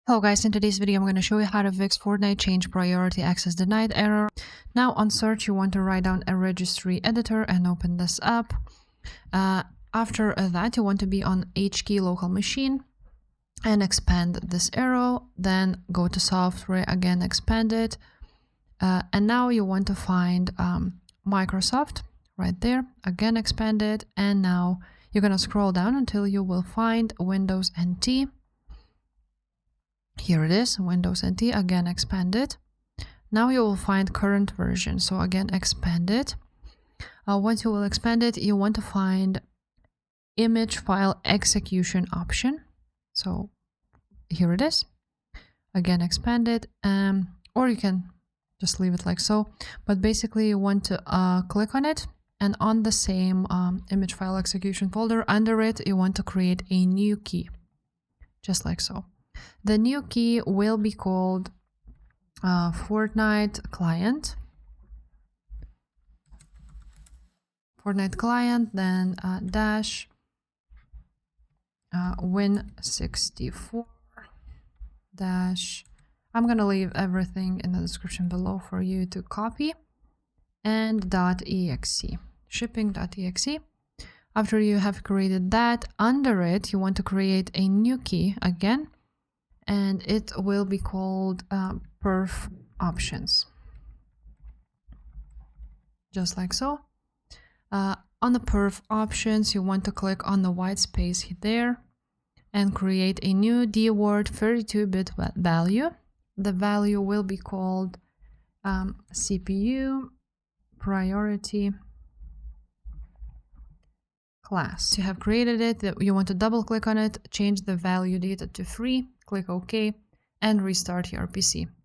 Hello guys, in today's video I'm going to show you how to fix Fortnite change priority access denied error. Now on search you want to write down a registry editor and open this up. After that you want to be on H key local machine and expand this arrow, then go to software, again expand it, and now you want to find Microsoft right there, again expand it, and now you're going to scroll down until you will find Windows NT. Here it is, Windows NT, again expand it. Now you will find current version, so again expand it. Once you will expand it, you want to find image file execution option. So here it is, again expand it, or you can just leave it like so. But basically you want to click on it, and on the same image file execution folder, under it you want to create a new key, just like so. The new key will be called Fortnite client. Fortnite client, then dash win64 dash. I'm gonna leave everything in the description below for you to copy, and .exe, shipping.exe. After you have created that, under it you want to create a new key again, and it will be called PerfOptions, just like so. On the PerfOptions, you want to click on the white space there and create a new dword 32-bit value. The value will be called CpuPriorityClass. You have created it, you want to double click on it, change the value data to 3, click OK, and restart your PC.